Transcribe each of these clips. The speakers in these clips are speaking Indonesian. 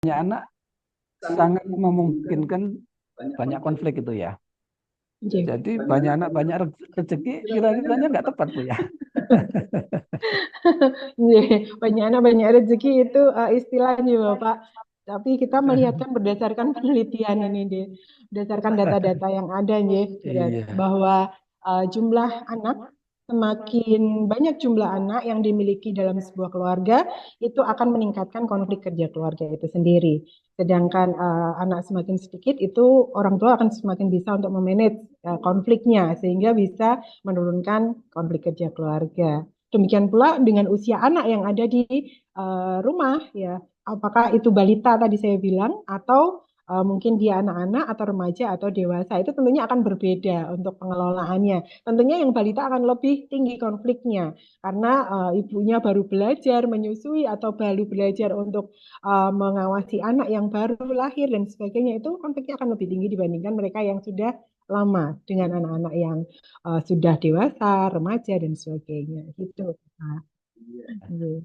punya anak sangat memungkinkan banyak konflik itu ya. Nggih. Jadi banyak anak banyak rezeki kira-kiranya nggak tepat Bu ya. Nggih, banyak anak banyak rezeki itu istilahnya Bapak. Tapi kita melihatkan berdasarkan penelitian ini deh, berdasarkan data-data yang ada nggih, Iya. bahwa jumlah anak semakin banyak jumlah anak yang dimiliki dalam sebuah keluarga itu akan meningkatkan konflik kerja keluarga itu sendiri. Sedangkan anak semakin sedikit itu orang tua akan semakin bisa untuk memanage konfliknya sehingga bisa menurunkan konflik kerja keluarga. Demikian pula dengan usia anak yang ada di rumah ya. Apakah itu balita tadi saya bilang atau mungkin dia anak-anak atau remaja atau dewasa itu tentunya akan berbeda untuk pengelolaannya. Tentunya yang balita akan lebih tinggi konfliknya karena ibunya baru belajar menyusui atau baru belajar untuk mengawasi anak yang baru lahir dan sebagainya itu konfliknya akan lebih tinggi dibandingkan mereka yang sudah lama dengan anak-anak yang sudah dewasa, remaja dan sebagainya gitu. Nah, iya.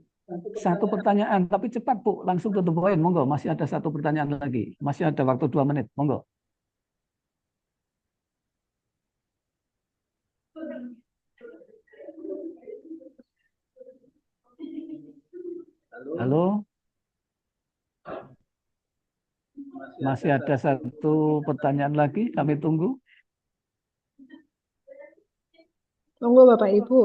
Satu pertanyaan, tapi cepat Bu, langsung to the point. Monggo, masih ada satu pertanyaan lagi. Masih ada waktu 2 menit. Monggo. Halo, masih ada satu pertanyaan lagi. Kami tunggu. Monggo Bapak Ibu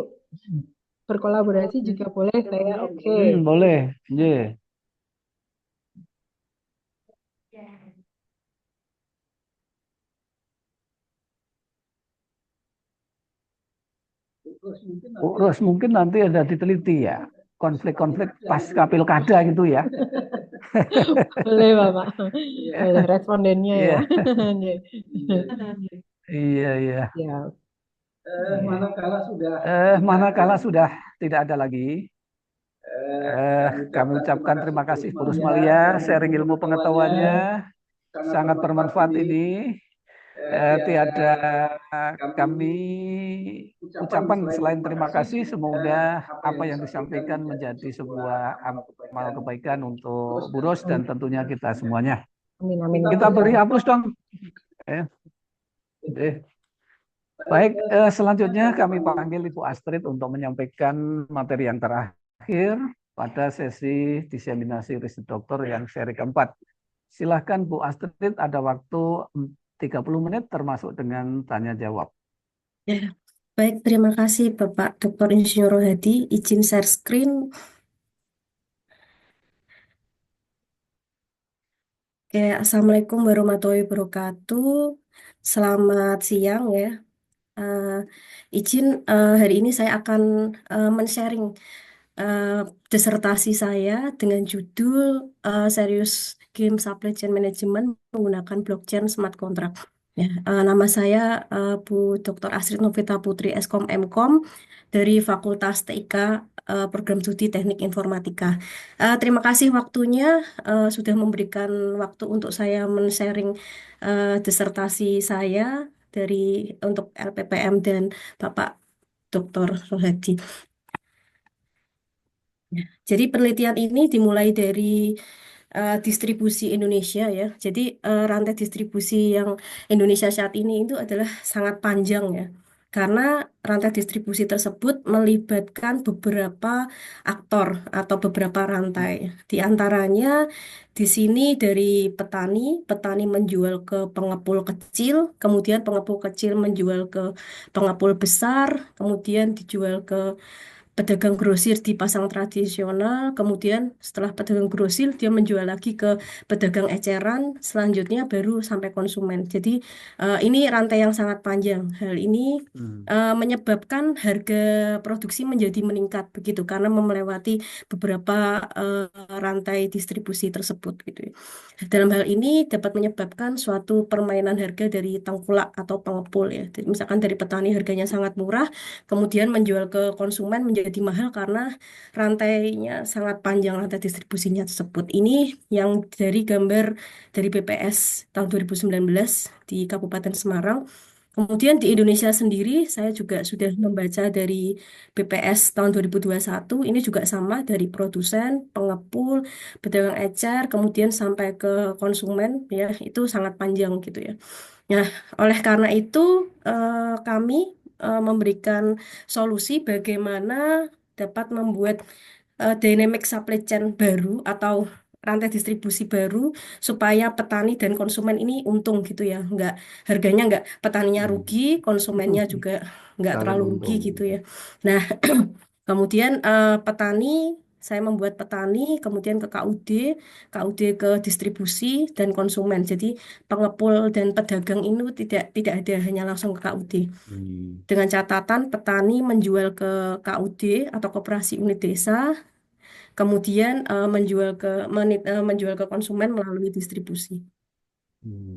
berkolaborasi jika boleh saya oke. Boleh. Yeah. Urus mungkin nanti ada diteliti ya. Konflik-konflik pasca pilkada gitu ya. Boleh Bapak. Boleh respondennya ya. Iya, Iya. iya, iya. Ya. Manakala sudah tidak ada lagi, kami ucapkan terima kasih Bu Rusmalia, sharing ilmu pengetahuannya sangat bermanfaat ini. Tiada kami ucapan selain terima kasih, semoga apa yang disampaikan menjadi sebuah amal kebaikan untuk Bu Ros dan tentunya kita semuanya. Amin amin Kita betul beri Bapak. hapus dong. Eh, eh. Baik, selanjutnya kami panggil Ibu Astrid untuk menyampaikan materi yang terakhir pada sesi diseminasi riset doktor yang seri keempat. Silahkan Bu Astrid, ada waktu 30 menit termasuk dengan tanya jawab. Ya, baik, terima kasih Bapak Dr. Insinyur Hadi. Izin share screen. Oke, Assalamualaikum warahmatullahi wabarakatuh. Selamat siang ya. Eh, izin hari ini saya akan men-sharing eh, disertasi saya dengan judul Serious Game Supply Chain Management menggunakan Blockchain Smart Contract. Ya, nama saya Bu Dr. Astrid Novita Putri Eskom Mkom dari Fakultas TIK Program Studi Teknik Informatika. Terima kasih waktunya sudah memberikan waktu untuk saya men-sharing disertasi saya dari untuk LPPM dan Bapak Dr. Rohadi. Jadi penelitian ini dimulai dari distribusi Indonesia ya. Jadi rantai distribusi yang Indonesia saat ini itu adalah sangat panjang ya. Karena rantai distribusi tersebut melibatkan beberapa aktor atau beberapa rantai. Di antaranya di sini dari petani, petani menjual ke pengepul kecil, kemudian pengepul kecil menjual ke pengepul besar, kemudian dijual ke pedagang grosir di pasar tradisional, kemudian setelah pedagang grosir dia menjual lagi ke pedagang eceran, selanjutnya baru sampai konsumen. Jadi ini rantai yang sangat panjang. Hal ini Hmm. menyebabkan harga produksi menjadi meningkat begitu karena melewati beberapa eh, rantai distribusi tersebut gitu ya. Dalam hal ini dapat menyebabkan suatu permainan harga dari tengkulak atau pengepul ya. Jadi, misalkan dari petani harganya sangat murah, kemudian menjual ke konsumen menjadi mahal karena rantainya sangat panjang rantai distribusinya tersebut. Ini yang dari gambar dari BPS tahun 2019 di Kabupaten Semarang. Kemudian di Indonesia sendiri, saya juga sudah membaca dari BPS tahun 2021, ini juga sama dari produsen, pengepul, pedagang ecer, kemudian sampai ke konsumen, ya itu sangat panjang gitu ya. Nah, oleh karena itu kami memberikan solusi bagaimana dapat membuat dynamic supply chain baru atau rantai distribusi baru supaya petani dan konsumen ini untung gitu ya, nggak harganya nggak petaninya rugi, konsumennya juga nggak Saling terlalu rugi untung. gitu ya. Nah, kemudian petani saya membuat petani, kemudian ke KUD, KUD ke distribusi dan konsumen. Jadi pengepul dan pedagang ini tidak ada hanya langsung ke KUD. Hmm. Dengan catatan petani menjual ke KUD atau koperasi unit desa, kemudian menjual ke konsumen melalui distribusi. Hmm.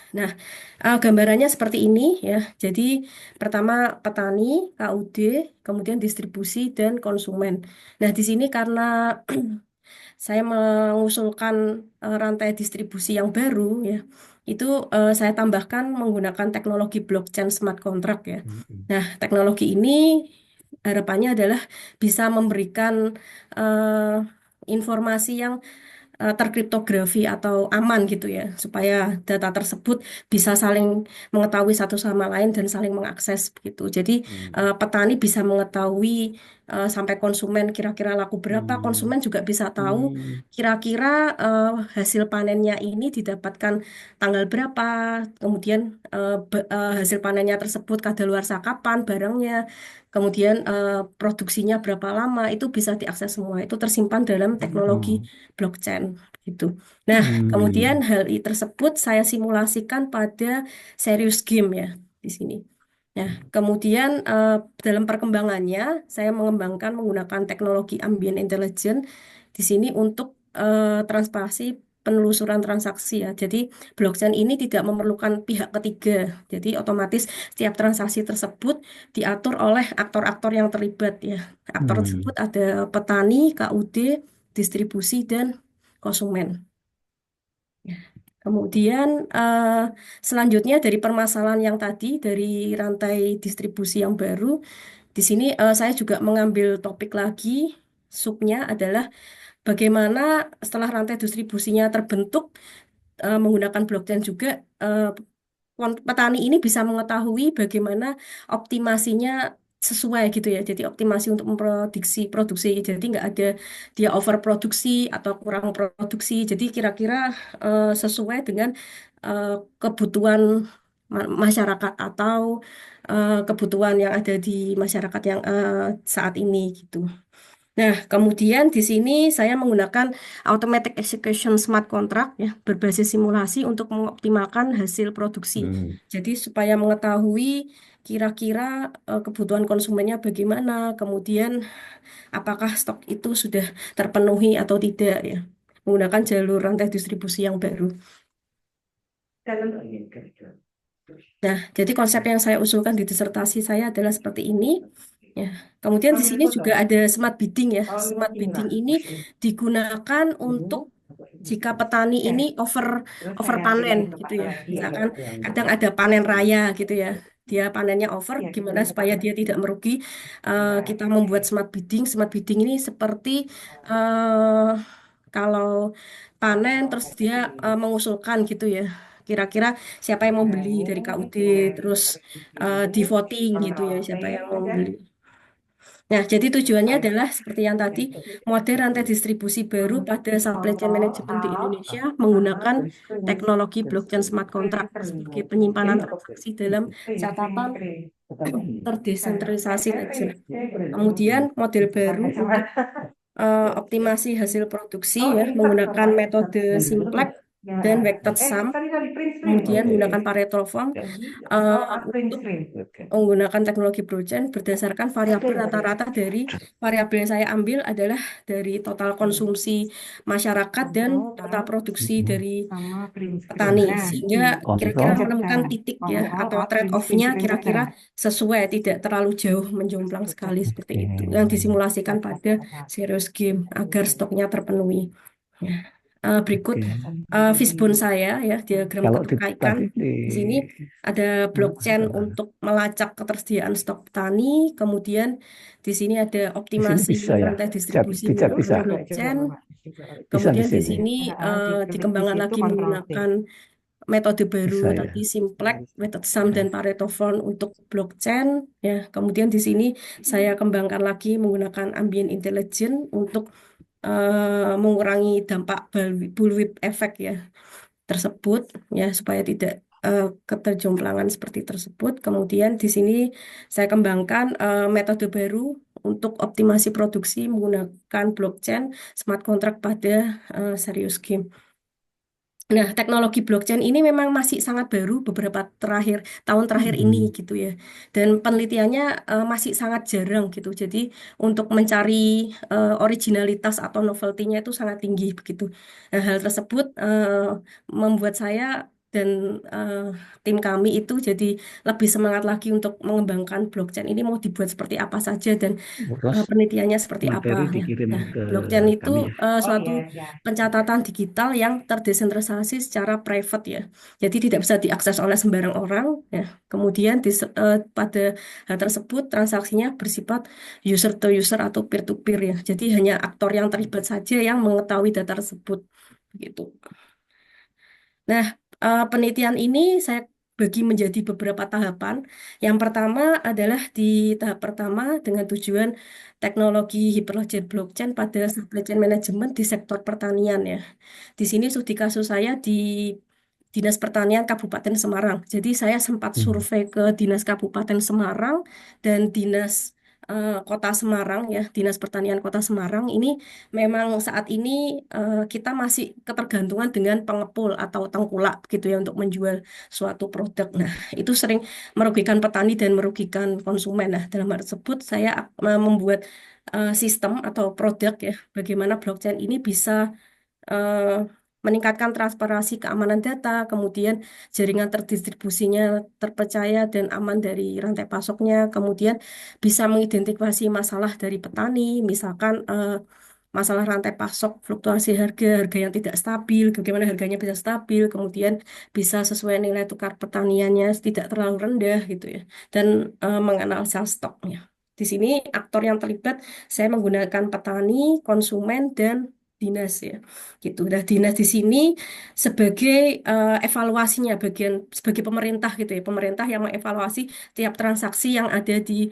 Nah, gambarannya seperti ini ya. Jadi pertama petani, KUD, kemudian distribusi dan konsumen. Nah, di sini karena saya mengusulkan rantai distribusi yang baru ya, itu saya tambahkan menggunakan teknologi blockchain smart contract ya. Hmm. Nah, teknologi ini harapannya adalah bisa memberikan eh, informasi yang terkriptografi atau aman gitu ya, supaya data tersebut bisa saling mengetahui satu sama lain dan saling mengakses begitu. Jadi Hmm. petani bisa mengetahui sampai konsumen kira-kira laku berapa, Hmm. konsumen juga bisa tahu Hmm. kira-kira hasil panennya ini didapatkan tanggal berapa, kemudian hasil panennya tersebut kadaluarsa kapan barangnya, kemudian produksinya berapa lama, itu bisa diakses semua. Itu tersimpan dalam teknologi Hmm. blockchain gitu. Nah, kemudian Hmm. hal tersebut saya simulasikan pada serious game ya di sini. Nah, kemudian dalam perkembangannya saya mengembangkan menggunakan teknologi ambient intelligence di sini untuk transparansi penelusuran transaksi ya. Jadi blockchain ini tidak memerlukan pihak ketiga. Jadi otomatis setiap transaksi tersebut diatur oleh aktor-aktor yang terlibat ya. Aktor tersebut Hmm. ada petani, KUD, distribusi, dan konsumen. Kemudian selanjutnya dari permasalahan yang tadi dari rantai distribusi yang baru, di sini saya juga mengambil topik lagi, subnya adalah bagaimana setelah rantai distribusinya terbentuk menggunakan blockchain juga eh, petani ini bisa mengetahui bagaimana optimasinya sesuai gitu ya. Jadi optimasi untuk memproduksi produksi. Jadi nggak ada dia overproduksi atau kurang produksi. Jadi kira-kira sesuai dengan eh, kebutuhan masyarakat atau kebutuhan yang ada di masyarakat yang saat ini gitu. Nah, kemudian di sini saya menggunakan automatic execution smart contract ya, berbasis simulasi untuk mengoptimalkan hasil produksi. Hmm. Jadi supaya mengetahui kira-kira kebutuhan konsumennya bagaimana, kemudian apakah stok itu sudah terpenuhi atau tidak ya, menggunakan jalur rantai distribusi yang baru. Nah, jadi konsep yang saya usulkan di disertasi saya adalah seperti ini. Ya. Kemudian di sini juga ada smart bidding ya. Smart bidding ini digunakan untuk jika petani ini over panen gitu ya. Misalkan kadang ada panen raya gitu ya. Dia panennya over, gimana supaya dia tidak merugi? Kita membuat smart bidding. Smart bidding ini seperti eh, kalau panen terus dia mengusulkan gitu ya. Kira-kira siapa yang mau beli dari KUD, terus di voting gitu ya, siapa yang mau beli. Nah, jadi tujuannya adalah seperti yang tadi, model rantai distribusi baru pada supply chain management di Indonesia menggunakan teknologi blockchain smart contract sebagai penyimpanan transaksi dalam catatan terdesentralisasi ledger. Kemudian model baru untuk optimasi hasil produksi ya menggunakan metode simplex dan vector sum, kemudian Oke. menggunakan Pareto form eh, untuk menggunakan teknologi blockchain berdasarkan variabel rata-rata dari variabel yang saya ambil adalah dari total konsumsi masyarakat dan total produksi Hmm. dari petani sehingga kira-kira Konsol. menemukan titik ya atau trade-off-nya kira-kira sesuai tidak terlalu jauh menjomplang sekali seperti Oke. itu yang disimulasikan pada serious game agar stoknya terpenuhi. Ya. Berikut Oke. fishbone saya ya, diagram Kalau di keterkaitan. tadi di Di sini ada blockchain untuk melacak ketersediaan stok petani, kemudian di sini ada di sini optimasi bisa ya, rantai chat, distribusi di chat bisa, menggunakan blockchain, bisa di kemudian di sini, sini dikembangkan lagi menggunakan metode baru bisa ya. tadi Simplex, method sum dan Pareto Form untuk blockchain ya. Kemudian di sini saya kembangkan lagi menggunakan ambient intelligence untuk mengurangi dampak bullwhip effect ya tersebut ya supaya tidak keterjomplangan seperti tersebut. Kemudian di sini saya kembangkan metode baru untuk optimasi produksi menggunakan blockchain smart contract pada serious game. Nah, teknologi blockchain ini memang masih sangat baru beberapa tahun terakhir ini Hmm. gitu ya. Dan penelitiannya masih sangat jarang gitu. Jadi untuk mencari originalitas atau novelty-nya itu sangat tinggi begitu. Nah, hal tersebut membuat saya dan eh, tim kami itu jadi lebih semangat lagi untuk mengembangkan blockchain ini mau dibuat seperti apa saja dan Terus penelitiannya seperti apa materi ya. dikirim Nah, ke blockchain itu kami ya. suatu pencatatan digital yang terdesentralisasi secara private ya. Jadi tidak bisa diakses oleh sembarang orang ya. Kemudian pada hal tersebut transaksinya bersifat user to user atau peer to peer ya. Jadi hanya aktor yang terlibat saja yang mengetahui data tersebut gitu. Nah, penelitian ini saya bagi menjadi beberapa tahapan. Yang pertama adalah di tahap pertama dengan tujuan teknologi hyperledger blockchain pada supply chain management di sektor pertanian ya. Di sini studi kasus saya di Dinas Pertanian Kabupaten Semarang. Jadi saya sempat Hmm. survei ke Dinas Kabupaten Semarang dan Dinas Kota Semarang ya, Dinas Pertanian Kota Semarang ini memang saat ini kita masih ketergantungan dengan pengepul atau tengkulak gitu ya untuk menjual suatu produk. Nah, itu sering merugikan petani dan merugikan konsumen. Nah, dalam hal tersebut saya membuat sistem atau produk ya, bagaimana blockchain ini bisa eh, meningkatkan transparansi keamanan data, kemudian jaringan terdistribusinya terpercaya dan aman dari rantai pasoknya, kemudian bisa mengidentifikasi masalah dari petani, misalkan masalah rantai pasok, fluktuasi harga, harga yang tidak stabil, bagaimana harganya bisa stabil, kemudian bisa sesuai nilai tukar pertaniannya tidak terlalu rendah gitu ya, dan menganalisa stoknya. Di sini aktor yang terlibat saya menggunakan petani, konsumen, dan dinas ya gitu. Nah, dinas di sini sebagai evaluasinya bagian sebagai pemerintah gitu ya, pemerintah yang mengevaluasi tiap transaksi yang ada di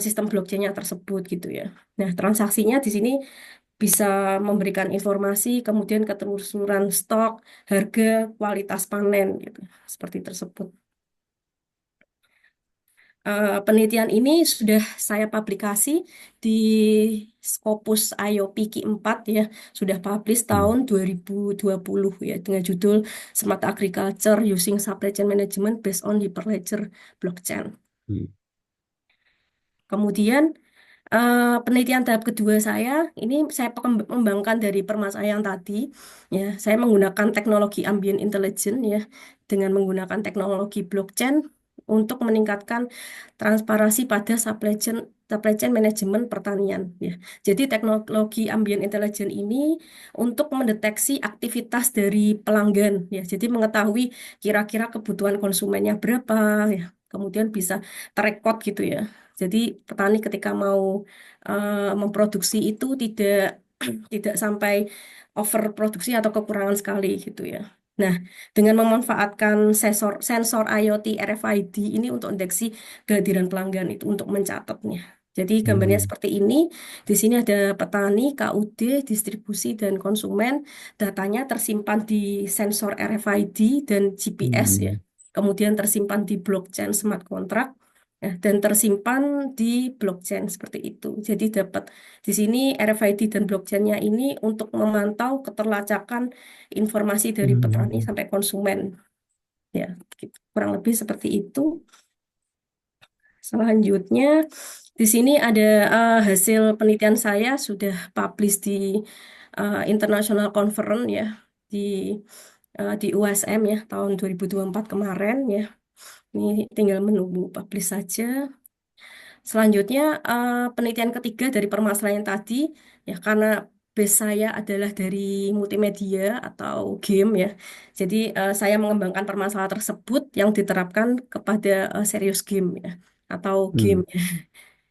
sistem blockchain-nya tersebut gitu ya. Nah, transaksinya di sini bisa memberikan informasi, kemudian ketelusuran stok, harga, kualitas panen gitu, seperti tersebut. Penelitian ini sudah saya publikasi di Scopus IOP Q4 ya, sudah publish Hmm. tahun 2020 ya dengan judul Smart Agriculture Using Supply Chain Management Based on Hyperledger Blockchain. Hmm. Kemudian penelitian tahap kedua saya ini saya mengembangkan dari permasalahan tadi ya saya menggunakan teknologi ambient intelligence ya dengan menggunakan teknologi blockchain untuk meningkatkan transparansi pada supply chain manajemen pertanian ya. Jadi teknologi ambient intelligence ini untuk mendeteksi aktivitas dari pelanggan ya. Jadi mengetahui kira-kira kebutuhan konsumennya berapa ya. Kemudian bisa terekod gitu ya. Jadi petani ketika mau memproduksi itu tidak tidak sampai overproduksi atau kekurangan sekali gitu ya. Nah, dengan memanfaatkan sensor IoT RFID ini untuk mendeteksi kehadiran pelanggan itu untuk mencatatnya. Jadi gambarnya Hmm. seperti ini. Di sini ada petani, KUD, distribusi dan konsumen. Datanya tersimpan di sensor RFID dan GPS ya. Hmm. Kemudian tersimpan di blockchain smart contract. Ya, dan tersimpan di blockchain seperti itu. Jadi dapat di sini RFID dan blockchain-nya ini untuk memantau keterlacakan informasi dari petani Hmm. sampai konsumen. Ya, gitu. Kurang lebih seperti itu. Selanjutnya, di sini ada hasil penelitian saya sudah publish di International Conference ya di USM ya tahun 2024 kemarin ya. Ini tinggal menunggu publish saja. Selanjutnya, penelitian ketiga dari permasalahan tadi, ya karena base saya adalah dari multimedia atau game ya. Jadi saya mengembangkan permasalahan tersebut yang diterapkan kepada serious game ya atau game. Hmm.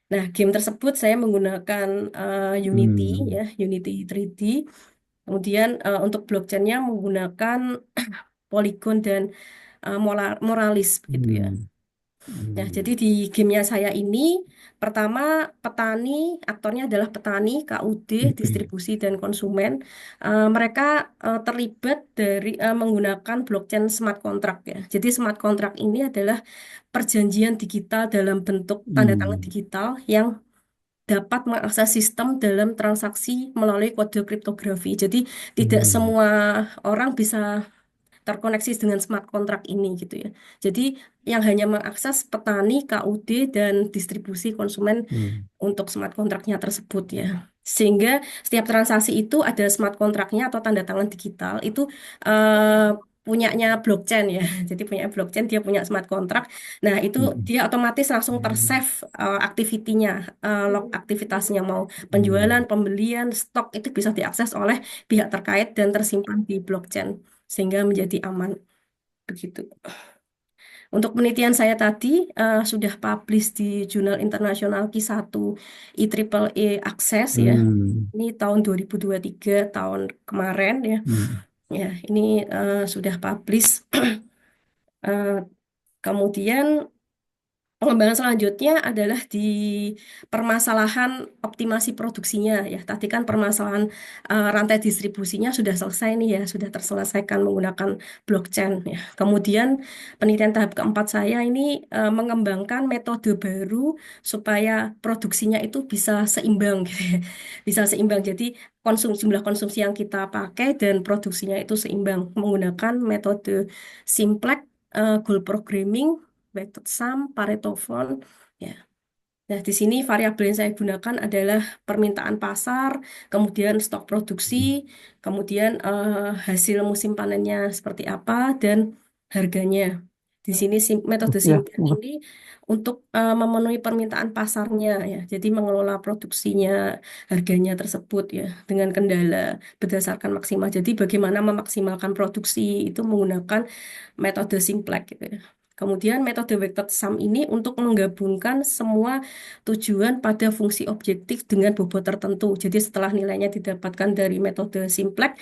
Nah, game tersebut saya menggunakan Unity Hmm. ya, Unity 3D. Kemudian untuk blockchain-nya menggunakan Polygon dan Moralis begitu ya. Hmm. Ya, Hmm. jadi di gamenya saya ini pertama petani, aktornya adalah petani, KUD, Hmm. distribusi dan konsumen. Mereka terlibat dari menggunakan blockchain smart contract ya. Jadi smart contract ini adalah perjanjian digital dalam bentuk tanda tangan Hmm. digital yang dapat mengakses sistem dalam transaksi melalui kode kriptografi. Jadi tidak Hmm. semua orang bisa terkoneksi dengan smart contract ini gitu ya. Jadi yang hanya mengakses petani, KUD, dan distribusi konsumen Hmm. untuk smart kontraknya tersebut ya. Sehingga setiap transaksi itu ada smart kontraknya atau tanda tangan digital itu punyanya blockchain ya. Jadi punya blockchain dia punya smart contract. Nah, itu Hmm. dia otomatis langsung Hmm. tersave aktivitinya, log aktivitasnya mau penjualan, Hmm. pembelian, stok itu bisa diakses oleh pihak terkait dan tersimpan di blockchain sehingga menjadi aman begitu. Untuk penelitian saya tadi sudah publish di jurnal internasional Q1 IEEE Access ya. Hmm. Ini tahun 2023 tahun kemarin ya. Hmm. Ya, ini sudah publish. Eh, kemudian pengembangan selanjutnya adalah di permasalahan optimasi produksinya ya. Tadi kan permasalahan rantai distribusinya sudah selesai nih ya, sudah terselesaikan menggunakan blockchain ya. Kemudian penelitian tahap keempat saya ini mengembangkan metode baru supaya produksinya itu bisa seimbang gitu ya. Bisa seimbang. Jadi jumlah konsumsi yang kita pakai dan produksinya itu seimbang menggunakan metode simplex, goal programming, method sum, Pareto Fund, ya. Nah, di sini variabel yang saya gunakan adalah permintaan pasar, kemudian stok produksi, kemudian hasil musim panennya seperti apa, dan harganya. Di sini metode Ya, simpel ini untuk memenuhi permintaan pasarnya ya. Jadi mengelola produksinya, harganya tersebut ya dengan kendala berdasarkan maksimal. Jadi bagaimana memaksimalkan produksi itu menggunakan metode simplex gitu ya. Kemudian metode vector sum ini untuk menggabungkan semua tujuan pada fungsi objektif dengan bobot tertentu. Jadi setelah nilainya didapatkan dari metode simplex,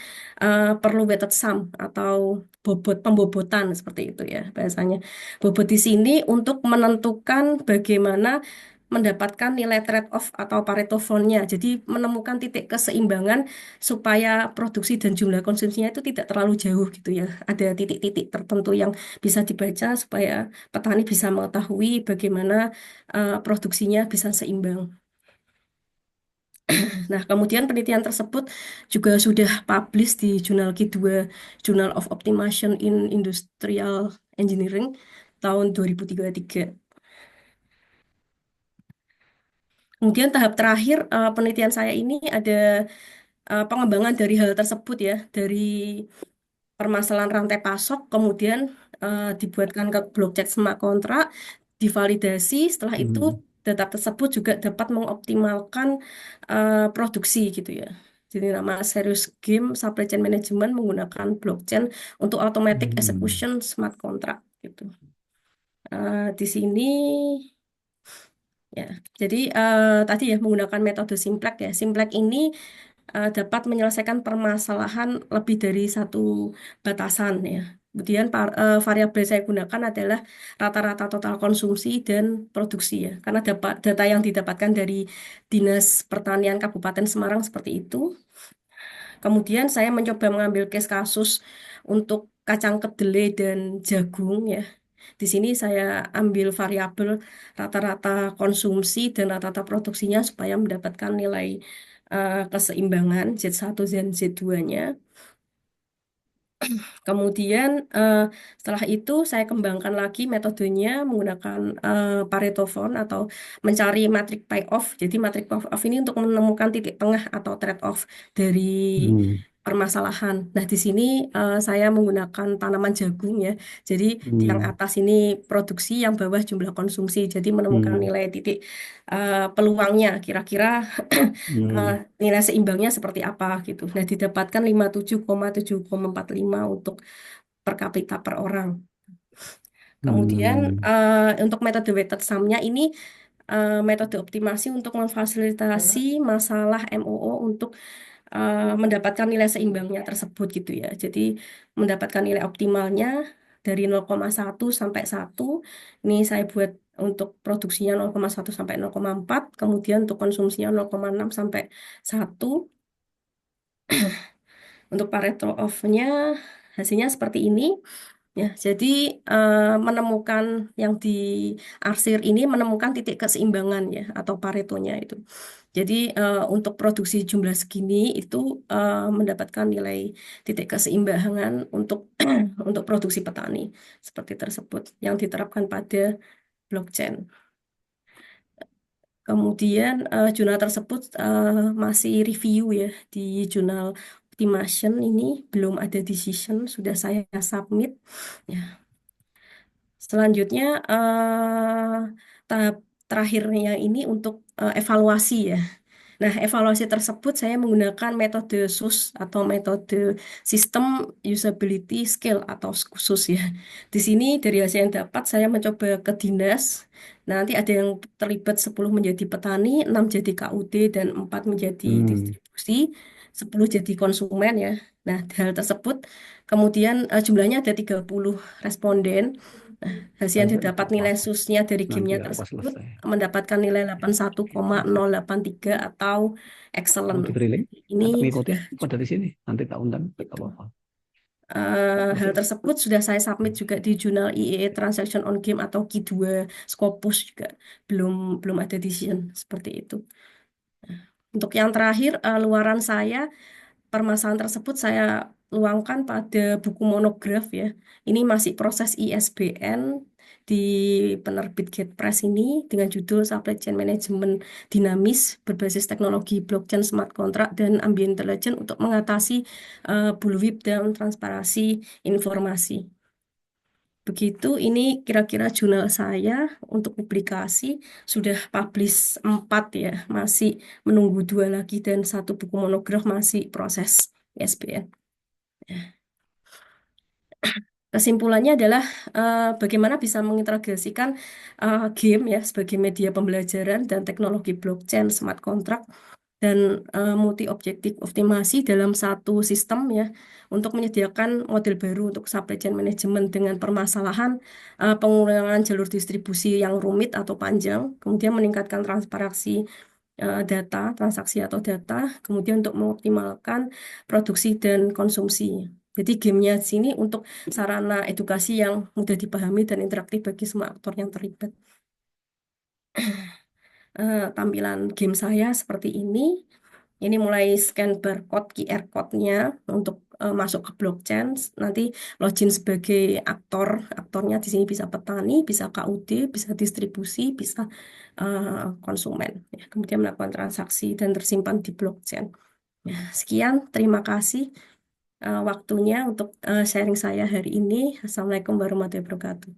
perlu weighted sum atau bobot pembobotan seperti itu ya bahasanya. Bobot di sini untuk menentukan bagaimana mendapatkan nilai trade-off atau Pareto Fund-nya. Jadi menemukan titik keseimbangan supaya produksi dan jumlah konsumsinya itu tidak terlalu jauh gitu ya. Ada titik-titik tertentu yang bisa dibaca supaya petani bisa mengetahui bagaimana produksinya bisa seimbang. Nah, kemudian penelitian tersebut juga sudah publish di jurnal Q2, Journal of Optimization in Industrial Engineering tahun 2023. Kemudian tahap terakhir penelitian saya ini ada pengembangan dari hal tersebut ya, dari permasalahan rantai pasok, kemudian dibuatkan ke blockchain smart contract, divalidasi, setelah itu hmm. data tersebut juga dapat mengoptimalkan produksi gitu ya. Jadi nama Serious Game Supply Chain Management menggunakan blockchain untuk automatic Hmm. execution smart contract gitu. Di sini ya, jadi tadi ya menggunakan metode simplex ya. Simplex ini dapat menyelesaikan permasalahan lebih dari satu batasan ya. Kemudian variabel saya gunakan adalah rata-rata total konsumsi dan produksi ya. Karena dapat data yang didapatkan dari Dinas Pertanian Kabupaten Semarang seperti itu. Kemudian saya mencoba mengambil case kasus untuk kacang kedelai dan jagung ya. Di sini saya ambil variabel rata-rata konsumsi dan rata-rata produksinya supaya mendapatkan nilai keseimbangan Z1 dan Z2-nya. Kemudian setelah itu saya kembangkan lagi metodenya menggunakan Pareto Fund atau mencari matriks payoff. Jadi matriks payoff ini untuk menemukan titik tengah atau trade-off dari Hmm. permasalahan. Nah, di sini saya menggunakan tanaman jagung ya. Jadi di yang Hmm. atas ini produksi, yang bawah jumlah konsumsi. Jadi menemukan Hmm. nilai titik peluangnya, kira-kira eh, Hmm. nilai seimbangnya seperti apa gitu. Nah, didapatkan 57,7,45 untuk per kapita per orang. Kemudian Hmm. untuk metode weighted sum-nya ini metode optimasi untuk memfasilitasi masalah MOO untuk mendapatkan nilai seimbangnya tersebut gitu ya. Jadi mendapatkan nilai optimalnya dari 0,1 sampai 1. Ini saya buat untuk produksinya 0,1 sampai 0,4, kemudian untuk konsumsinya 0,6 sampai 1. Untuk Pareto off-nya hasilnya seperti ini. Ya, jadi menemukan yang di arsir ini menemukan titik keseimbangan ya atau paretonya itu. Jadi untuk produksi jumlah segini itu mendapatkan nilai titik keseimbangan untuk untuk produksi petani seperti tersebut yang diterapkan pada blockchain. Kemudian jurnal tersebut masih review ya di jurnal Optimation ini belum ada decision, sudah saya submit. Ya, selanjutnya tahap terakhirnya ini untuk evaluasi ya. Nah, evaluasi tersebut saya menggunakan metode SUS atau metode System Usability Scale atau SUS ya. Di sini dari hasil yang dapat saya mencoba ke dinas. Nanti ada yang terlibat 10 menjadi petani, 6 jadi KUD dan 4 menjadi Hmm. distribusi, 10 jadi konsumen ya. Nah, hal tersebut kemudian jumlahnya ada 30 responden. Nah, hasil yang didapat nilai Wah, SUS-nya dari nanti gamenya apa tersebut selesai? mendapatkan nilai 81,083 atau Mau excellent. diberi link Ini atau ngikutin sudah apa dari sini? Nanti tak undang, tak itu. apa-apa. Hal Terus. tersebut sudah saya submit juga di jurnal IEE Transaction on Game atau Q2 Scopus juga belum belum ada decision seperti itu. Untuk yang terakhir luaran saya permasalahan tersebut saya luangkan pada buku monograf ya. Ini masih proses ISBN di penerbit Getpress ini dengan judul Supply Chain Management Dinamis berbasis teknologi blockchain smart contract dan ambient intelligence untuk mengatasi bullwhip dan transparansi informasi. Begitu, ini kira-kira jurnal saya untuk publikasi sudah publish 4 ya, masih menunggu 2 lagi dan satu buku monograf masih proses ISBN. Kesimpulannya adalah bagaimana bisa mengintegrasikan game ya sebagai media pembelajaran dan teknologi blockchain, smart contract, dan multi objektif optimasi dalam satu sistem ya untuk menyediakan model baru untuk supply chain management dengan permasalahan pengurangan jalur distribusi yang rumit atau panjang, kemudian meningkatkan transparansi data, transaksi atau data, kemudian untuk mengoptimalkan produksi dan konsumsi. Jadi gamenya di sini untuk sarana edukasi yang mudah dipahami dan interaktif bagi semua aktor yang terlibat. Tampilan game saya seperti ini. Ini mulai scan barcode QR code-nya untuk masuk ke blockchain. Nanti login sebagai aktor. Aktornya di sini bisa petani, bisa KUD, bisa distribusi, bisa konsumen. Ya, kemudian melakukan transaksi dan tersimpan di blockchain. Ya, sekian, terima kasih waktunya untuk sharing saya hari ini. Assalamualaikum warahmatullahi wabarakatuh.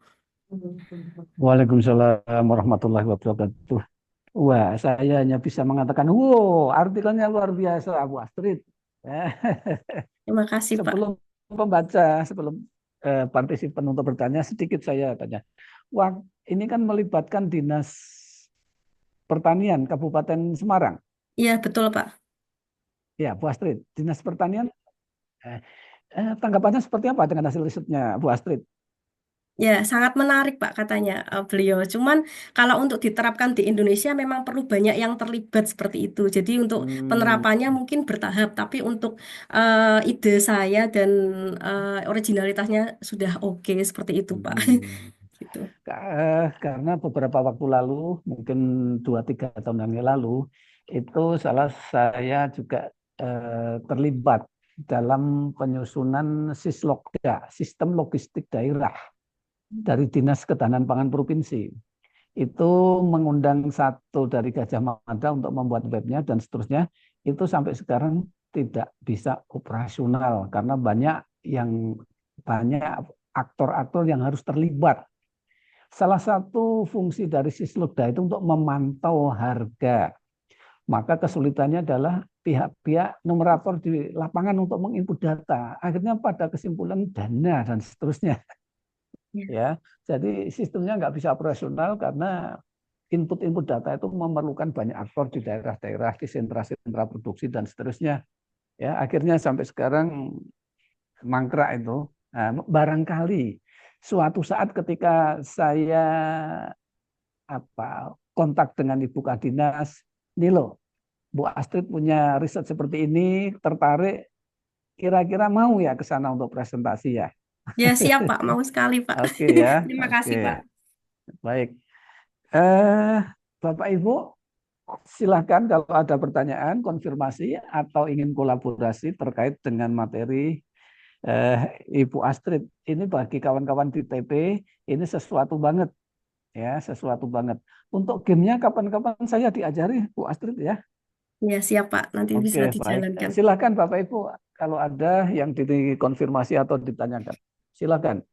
Waalaikumsalam warahmatullahi wabarakatuh. Wah, saya hanya bisa mengatakan, wow, artikelnya luar biasa, Bu Astrid. Terima kasih, Pak. Sebelum pembaca, sebelum partisipan untuk bertanya, sedikit saya tanya. Wah, ini kan melibatkan Dinas Pertanian Kabupaten Semarang. Iya, betul, Pak. Ya, Bu Astrid, Dinas Pertanian, eh, tanggapannya seperti apa dengan hasil risetnya, Bu Astrid? Ya, sangat menarik Pak katanya beliau. Cuman kalau untuk diterapkan di Indonesia memang perlu banyak yang terlibat seperti itu. Jadi untuk Hmm. penerapannya mungkin bertahap, tapi untuk ide saya dan originalitasnya sudah oke seperti itu Pak. Hmm. Gitu. Karena beberapa waktu lalu, mungkin 2-3 tahun yang lalu, itu salah saya juga terlibat dalam penyusunan Sislokda, Sistem Logistik Daerah dari Dinas Ketahanan Pangan Provinsi. Itu mengundang satu dari Gajah Mada untuk membuat webnya dan seterusnya. Itu sampai sekarang tidak bisa operasional karena banyak aktor-aktor yang harus terlibat. Salah satu fungsi dari Sislukda itu untuk memantau harga. Maka kesulitannya adalah pihak-pihak numerator di lapangan untuk menginput data. Akhirnya pada kesimpulan dana dan seterusnya. Ya, jadi sistemnya nggak bisa operasional karena input-input data itu memerlukan banyak aktor di daerah-daerah, di sentra-sentra produksi dan seterusnya. Ya, akhirnya sampai sekarang mangkrak itu. Nah, barangkali suatu saat ketika saya kontak dengan Ibu Kadinas, ini loh, Bu Astrid punya riset seperti ini, tertarik, kira-kira mau ya ke sana untuk presentasi ya? Ya siap Pak, mau sekali Pak. Oke ya, Terima oke, kasih Pak. baik. Eh, Bapak Ibu, silahkan kalau ada pertanyaan, konfirmasi atau ingin kolaborasi terkait dengan materi eh, Ibu Astrid. Ini bagi kawan-kawan di TP, ini sesuatu banget ya, sesuatu banget. Untuk gamenya kapan-kapan saya diajari Bu Astrid ya. Ya siap Pak, nanti Oke, bisa baik. dijalankan. Silakan Bapak Ibu kalau ada yang dikonfirmasi atau ditanyakan. Silakan.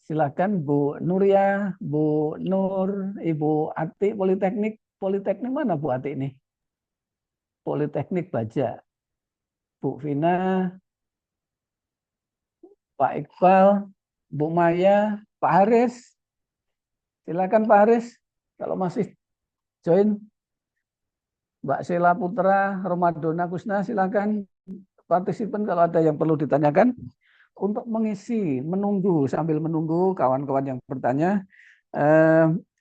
Silakan Bu Nuria, Bu Nur, Ibu Ati Politeknik. Politeknik mana Bu Ati ini? Politeknik Baja. Bu Vina, Pak Iqbal, Bu Maya, Pak Haris. Silakan Pak Haris kalau masih join. Mbak Sheila Putra, Romadona Kusna, silakan partisipan kalau ada yang perlu ditanyakan. Untuk mengisi, menunggu, sambil menunggu kawan-kawan yang bertanya,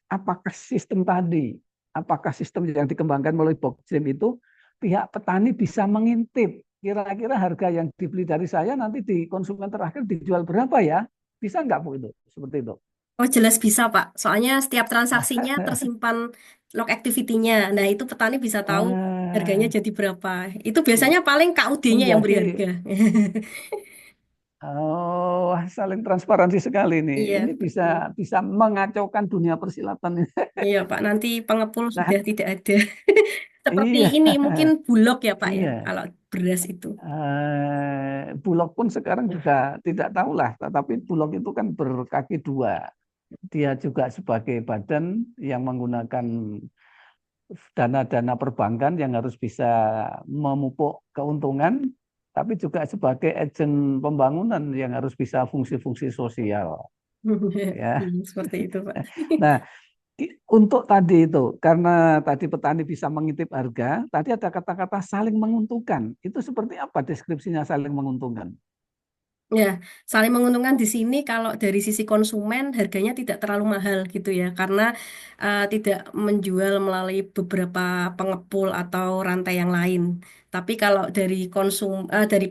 apakah sistem tadi, apakah sistem yang dikembangkan melalui blockchain itu, pihak petani bisa mengintip, kira-kira harga yang dibeli dari saya nanti di konsumen terakhir dijual berapa ya? Bisa nggak Bu itu? Seperti itu. Oh jelas bisa Pak, soalnya setiap transaksinya tersimpan log activity-nya. Nah itu petani bisa tahu harganya Ah, jadi berapa. Itu biasanya paling KUD-nya yang beri menjadi harga. oh, saling transparansi sekali nih. Iya Ini bisa betul. bisa mengacaukan dunia persilatan. Iya Pak, nanti pengepul sudah Nah, tidak ada. Seperti iya, ini mungkin Bulog ya Pak ya, iya. kalau beras itu. Bulog pun sekarang juga tidak tahu lah, tetapi Bulog itu kan berkaki dua. Dia juga sebagai badan yang menggunakan dana-dana perbankan yang harus bisa memupuk keuntungan, tapi juga sebagai agen pembangunan yang harus bisa fungsi-fungsi sosial. Ya, Iya, seperti itu Pak. nah untuk tadi itu karena tadi petani bisa mengintip harga, tadi ada kata-kata saling menguntungkan. Itu seperti apa deskripsinya saling menguntungkan? Ya, saling menguntungkan di sini kalau dari sisi konsumen harganya tidak terlalu mahal gitu ya, karena tidak menjual melalui beberapa pengepul atau rantai yang lain. Tapi kalau dari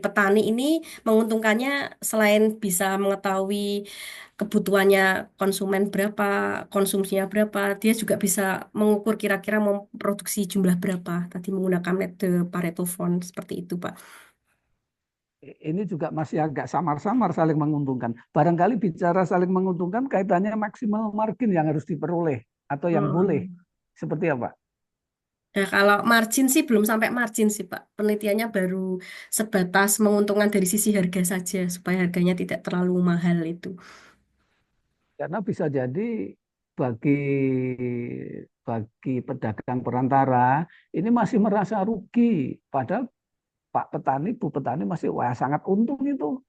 petani ini menguntungkannya selain bisa mengetahui kebutuhannya konsumen berapa, konsumsinya berapa, dia juga bisa mengukur kira-kira memproduksi jumlah berapa. Tadi menggunakan metode Pareto Fund seperti itu, Pak. Ini juga masih agak samar-samar saling menguntungkan. Barangkali bicara saling menguntungkan kaitannya maksimal margin yang harus diperoleh atau yang boleh. Hmm. Seperti apa? Nah, kalau margin sih belum sampai margin sih, Pak. Penelitiannya baru sebatas menguntungkan dari sisi harga saja, supaya harganya tidak terlalu mahal itu. Karena bisa jadi bagi bagi pedagang perantara ini masih merasa rugi. Padahal Pak Petani, Bu Petani masih wah sangat untung itu.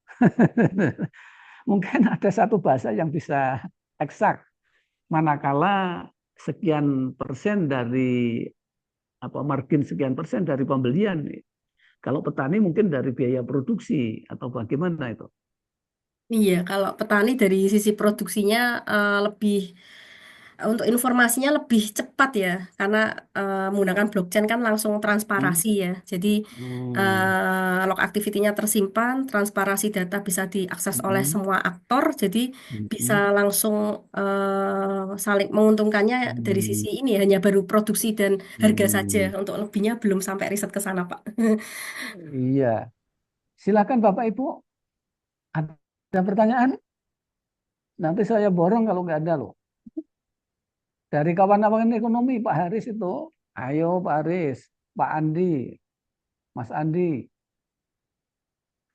Mungkin ada satu bahasa yang bisa eksak. Manakala sekian persen dari margin sekian persen dari pembelian. Kalau petani mungkin dari biaya produksi atau bagaimana itu? Iya, kalau petani dari sisi produksinya lebih untuk informasinya lebih cepat ya, karena menggunakan blockchain kan langsung Hmm. transparasi ya. Jadi Hmm. log activity-nya tersimpan, transparasi data bisa diakses oleh Hmm. semua aktor, jadi bisa Hmm. langsung saling menguntungkannya dari sisi Hmm. ini ya, hanya baru produksi dan harga saja. Hmm. Untuk lebihnya belum sampai riset ke sana, Pak. Iya, silakan Bapak Ibu. Ada pertanyaan? Nanti saya borong kalau nggak ada loh. Dari kawan-kawan ekonomi Pak Haris itu, ayo Pak Haris, Pak Andi, Mas Andi,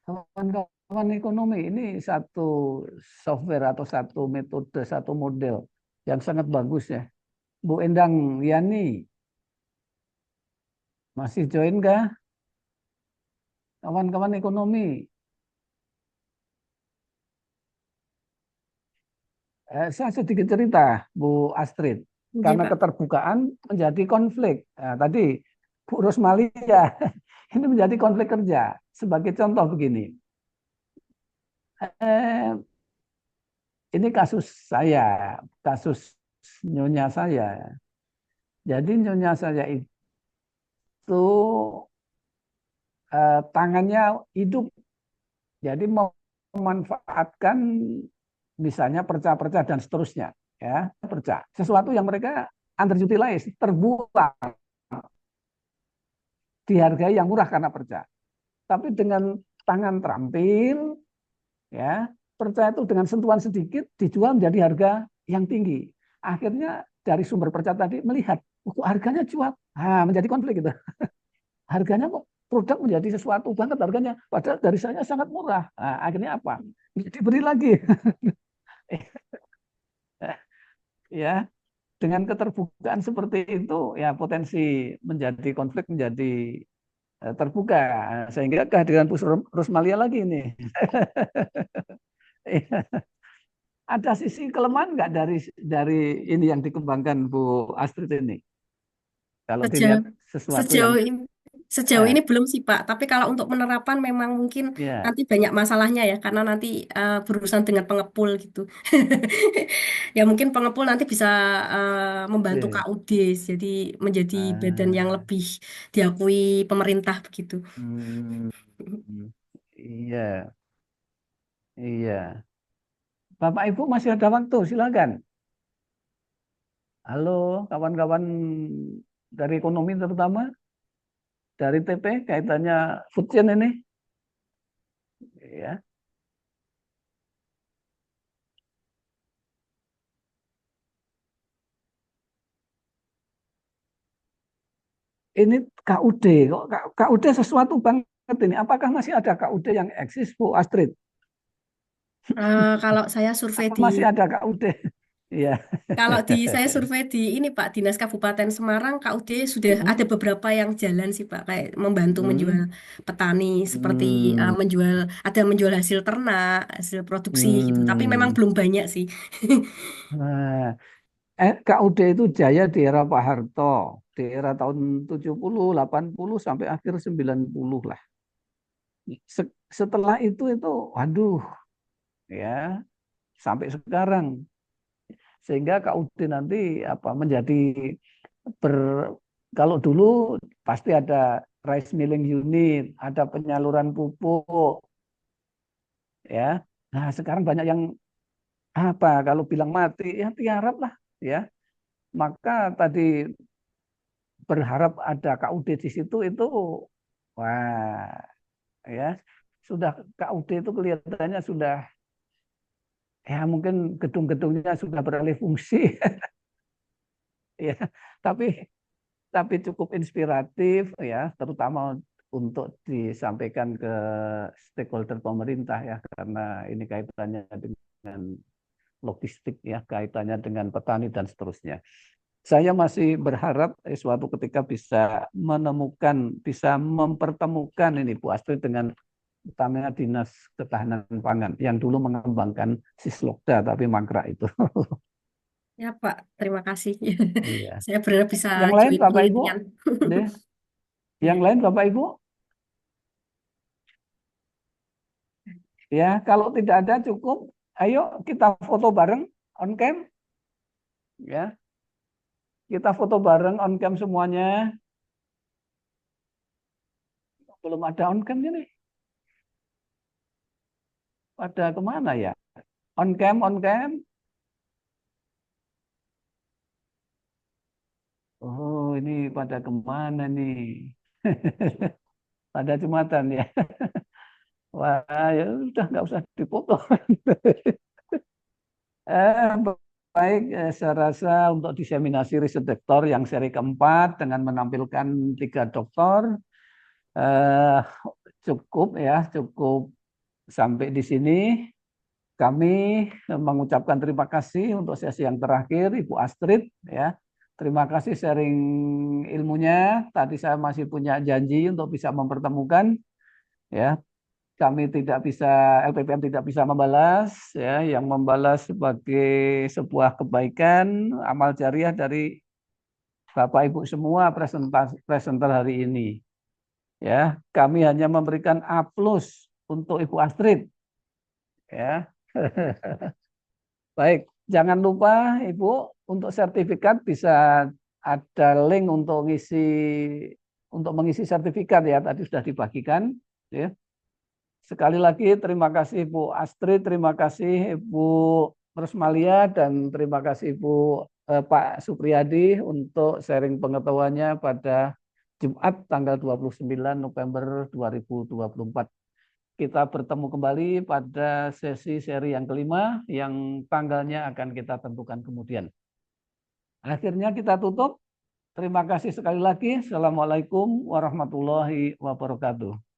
kawan-kawan ekonomi ini satu software atau satu metode, satu model yang sangat bagus ya. Bu Endang Yani, masih join kah? Kawan-kawan ekonomi. Saya sedikit cerita, Bu Astrid. Oke, Karena Pak. keterbukaan menjadi konflik. Nah, tadi Bu Rosmalia ini menjadi konflik kerja. Sebagai contoh begini, eh, ini kasus saya, kasus nyonya saya. Jadi nyonya saya itu tangannya hidup, jadi memanfaatkan misalnya perca-perca dan seterusnya, ya perca. Sesuatu yang mereka underutilize, terbuang, dihargai yang murah karena perca. Tapi dengan tangan terampil, ya perca itu dengan sentuhan sedikit dijual menjadi harga yang tinggi. Akhirnya dari sumber perca tadi melihat, kok harganya jual, menjadi konflik gitu. Harganya kok produk menjadi sesuatu banget harganya, padahal dari saya sangat murah. Nah, akhirnya apa? Diberi lagi, ya. Dengan keterbukaan seperti itu, ya potensi menjadi konflik menjadi terbuka, sehingga kehadiran Bu Rosmalia lagi ini. Ada sisi kelemahan nggak dari ini yang dikembangkan Bu Astrid ini? Kalau Sejauh, dilihat sesuatu yang sejauh ini, sejauh eh, ini belum sih Pak. Tapi kalau untuk penerapan memang mungkin ya, nanti banyak masalahnya ya, karena nanti berurusan dengan pengepul gitu. Ya mungkin pengepul nanti bisa membantu ya. KUD, jadi menjadi badan yang Ah, lebih diakui pemerintah begitu. hmm, iya, iya. Bapak Ibu masih ada waktu, silakan. Halo, kawan-kawan dari ekonomi terutama dari TP kaitannya food chain ini, ya. Ini KUD, kok KUD sesuatu banget ini. Apakah masih ada KUD yang eksis, Bu Astrid? Kalau saya survei Apa di masih ada KUD? Iya. Kalau di saya survei di ini Pak Dinas Kabupaten Semarang KUD sudah Hmm, ada beberapa yang jalan sih Pak kayak membantu menjual hmm, petani seperti hmm, menjual ada menjual hasil ternak, hasil produksi gitu. Tapi memang hmm. belum banyak sih. Nah, KUD itu jaya di era Pak Harto, di era tahun 70, 80 sampai akhir 90 lah. Setelah itu, waduh, ya sampai sekarang, sehingga KUD nanti apa menjadi ber kalau dulu pasti ada rice milling unit, ada penyaluran pupuk, ya. Nah sekarang banyak yang apa kalau bilang mati ya tiarap lah, ya. Maka tadi berharap ada KUD di situ itu, wah, ya sudah KUD itu kelihatannya sudah, ya mungkin gedung-gedungnya sudah beralih fungsi, ya. Tapi cukup inspiratif ya, terutama untuk disampaikan ke stakeholder pemerintah ya, karena ini kaitannya dengan logistik ya, kaitannya dengan petani dan seterusnya. Saya masih berharap suatu ketika bisa menemukan, bisa mempertemukan ini Bu Astrid dengan utamanya Dinas Ketahanan Pangan yang dulu mengembangkan Sislokda tapi mangkrak itu. Ya Pak, terima kasih. Iya. Saya berharap bisa Yang lain join Bapak Ibu, penelitian. deh. Yang Ya. lain Bapak Ibu, ya kalau tidak ada cukup, ayo kita foto bareng on cam, ya. Kita foto bareng on cam semuanya. Belum ada on cam ini. Pada kemana ya? On cam, on cam. Oh, ini pada kemana nih? Pada Jumatan ya. Wah, ya udah nggak usah dipoto. Baik, saya rasa untuk diseminasi riset doktor yang seri keempat dengan menampilkan 3 doktor eh, cukup ya, cukup sampai di sini. Kami mengucapkan terima kasih untuk sesi yang terakhir, Ibu Astrid ya. Terima kasih sharing ilmunya. Tadi saya masih punya janji untuk bisa mempertemukan ya. Kami tidak bisa, LPPM tidak bisa membalas ya, yang membalas sebagai sebuah kebaikan amal jariah dari Bapak Ibu semua presenter hari ini. Ya, kami hanya memberikan A+ untuk Ibu Astrid ya. Baik, jangan lupa Ibu untuk sertifikat bisa ada link untuk mengisi sertifikat ya, tadi sudah dibagikan ya. Sekali lagi terima kasih Ibu Astrid, terima kasih Ibu Rosmalia dan terima kasih Pak Supriyadi untuk sharing pengetahuannya pada Jumat tanggal 29 November 2024. Kita bertemu kembali pada sesi seri yang kelima yang tanggalnya akan kita tentukan kemudian. Akhirnya kita tutup. Terima kasih sekali lagi. Assalamualaikum warahmatullahi wabarakatuh.